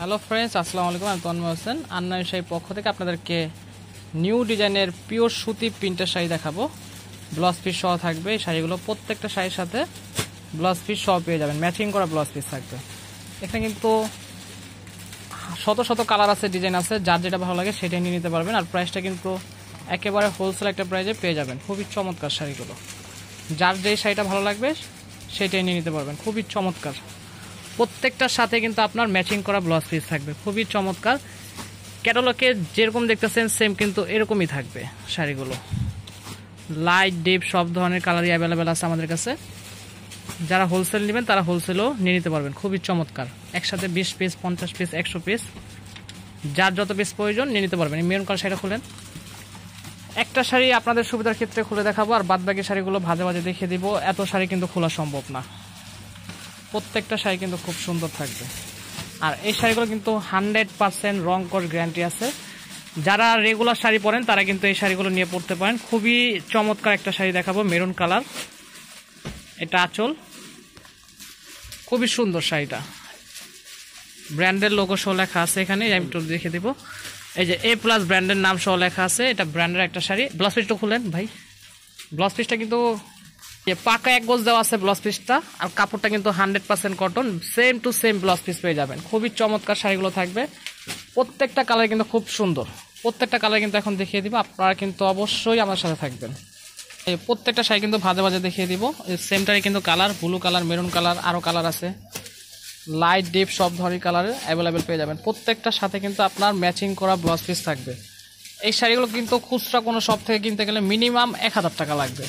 Hello friends, আসসালামু আলাইকুম। আমি তন্ময় হোসেন, আন্না শাড়ির পক্ষ থেকে আপনাদেরকে নিউ ডিজাইনের পিওর সুতি প্রিন্টের শাড়ি দেখাবো। ব্লাউজ পিস সহ থাকবে এই শাড়িগুলো। প্রত্যেকটা শাড়ির সাথে ব্লাউজ পিস সহ পেয়ে যাবেন, ম্যাচিং করা ব্লাউজ পিস থাকবে। এখানে কিন্তু শত শত কালার আছে, ডিজাইন আছে, যার যেটা ভালো লাগে সেটাই নিয়ে নিতে পারবেন। আর প্রাইসটা কিন্তু একেবারে হোলসেল একটা প্রাইসে পেয়ে যাবেন। খুবই চমৎকার শাড়িগুলো, যার যেই শাড়িটা ভালো লাগবে সেটাই নিয়ে নিতে পারবেন। খুবই চমৎকার, প্রত্যেকটার সাথে কিন্তু আপনার ম্যাচিং করা ব্লাউজ পিস থাকবে। খুবই চমৎকার, ক্যাটালগে যেরকম দেখতেছেন সেম কিন্তু এরকমই থাকবে শাড়িগুলো। লাইট ডিপ সব ধরনের কালারই অ্যাভেলেবেল আছে আমাদের কাছে। যারা হোলসেল নেবেন তারা হোলসেলও নিয়ে নিতে পারবেন। খুবই চমৎকার, একসাথে 20 পিস, 50 পিস, 100 পিস, যার যত পিস প্রয়োজন নিয়ে নিতে পারবেন। মেরুন কালার শাড়িটা খুলেন, একটা শাড়ি আপনাদের সুবিধার ক্ষেত্রে খুলে দেখাবো, আর বাদ বাকি শাড়িগুলো ভাজে ভাজে দেখিয়ে দিব। এত শাড়ি কিন্তু খোলা সম্ভব না, প্রত্যেকটা শাড়ি কিন্তু খুব সুন্দর থাকবে। আর এই শাড়িগুলো কিন্তু 100% রং কস গ্যারান্টি আছে। যারা রেগুলার শাড়ি পরেন তারা কিন্তু এই শাড়িগুলো নিয়ে পড়তে পারেন। খুবই চমৎকার একটা শাড়ি দেখাবো, মেরুন কালার। এটা আঁচল, খুবই সুন্দর শাড়িটা। ব্র্যান্ডের লোগো সহ লেখা আছে এখানে, আমি একটু দেখে দিব। এই যে A+ ব্র্যান্ডের নাম সহ লেখা আছে। এটা ব্র্যান্ডের একটা শাড়ি। ব্লাউজ পিসটা খুলেন ভাই। ব্লাউজ পিসটা কিন্তু পাকা এক গজ দেওয়া আছে ব্লাউজ পিসটা, আর কাপড়টা কিন্তু 100% cotton, same to same blouse piece পেয়ে যাবেন। খুবই চমৎকার শাড়িগুলো থাকবে। প্রত্যেকটা কালার কিন্তু খুব সুন্দর, প্রত্যেকটা কালার কিন্তু এখন দেখিয়ে দিব। আপনারা কিন্তু অবশ্যই আমার সাথে থাকবেন। এই প্রত্যেকটা শাড়ি কিন্তু ভাজে ভাজে দেখিয়ে দিব। সেমটারই কিন্তু colour, blue colour, maroon colour, আরও কালার আছে, লাইট ডিপ সব ধরনের কালারে অ্যাভেলেবেল পেয়ে যাবেন। প্রত্যেকটার সাথে কিন্তু আপনার ম্যাচিং করা ব্লাউজ পিস থাকবে। এই শাড়িগুলো কিন্তু খুচরা কোনো শপ থেকে কিনতে গেলে মিনিমাম 1000 টাকা লাগবে।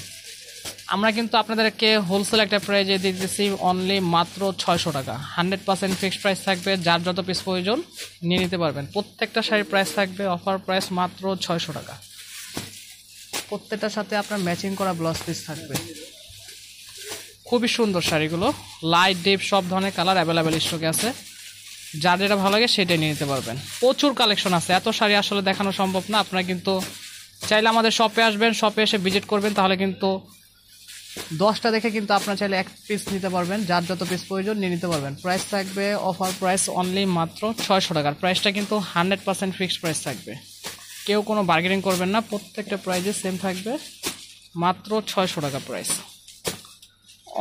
আমরা কিন্তু আপনাদেরকে হোলসেল একটা প্রাইজে দিতেছি অনলি মাত্র 600 টাকা। 100% ফিক্সড প্রাইস থাকবে, যার যত পিস প্রয়োজন নিয়ে নিতে পারবেন। প্রত্যেকটা শাড়ির প্রাইস থাকবে অফার প্রাইস মাত্র 600 টাকা। প্রত্যেকটার সাথে আপনার ম্যাচিং করা ব্লাউজ পিস থাকবে। খুবই সুন্দর শাড়িগুলো, লাইট ডিপ সব ধরনের কালার অ্যাভেলেবেল স্টকে আছে। যার যেটা ভালো লাগে সেটাই নিয়ে নিতে পারবেন। প্রচুর কালেকশন আছে, এত শাড়ি আসলে দেখানো সম্ভব না। আপনারা কিন্তু চাইলে আমাদের শপে আসবেন, শপে এসে ভিজিট করবেন, তাহলে কিন্তু 10টা দেখে কিন্তু আপনারা চাইলে 1 পিস নিতে পারবেন। যার যত পিস প্রয়োজন নিয়ে নিতে পারবেন। প্রাইস থাকবে অফার প্রাইস অনলি মাত্র 600 টাকার। প্রাইসটা কিন্তু 100% ফিক্সড প্রাইস থাকবে, কেউ কোনো বার্গেনিং করবেন না। প্রত্যেকটা প্রাইসে সেম থাকবে, মাত্র 600 টাকা প্রাইস।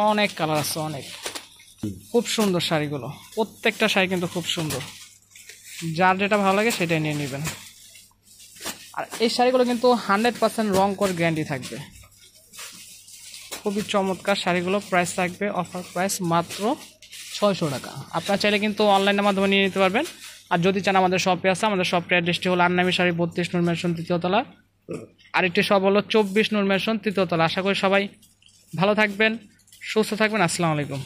অনেক কালার আছে, অনেক। খুব সুন্দর শাড়িগুলো, প্রত্যেকটা শাড়ি কিন্তু খুব সুন্দর। যার যেটা ভালো লাগে সেটাই নিয়ে নেবেন। আর এই শাড়িগুলো কিন্তু 100% রং কস গ্যারান্টি থাকবে। খুবই চমৎকার শাড়িগুলো। প্রাইস থাকবে অফার প্রাইস মাত্র 600 টাকা। আপনারা চাইলে কিন্তু অনলাইনের মাধ্যমে নিয়ে নিতে পারবেন। আর যদি চান আমাদের শপে আছে, আমাদের শপের অ্যাড্রেসটি হলো আন্নামি শাড়ি 32 নূর ম্যানশন 3য় তলা। আরেকটি শপ হলো 24 নূর ম্যানশন 3য় তলা। আশা করি সবাই ভালো থাকবেন, সুস্থ থাকবেন। আসসালামু আলাইকুম।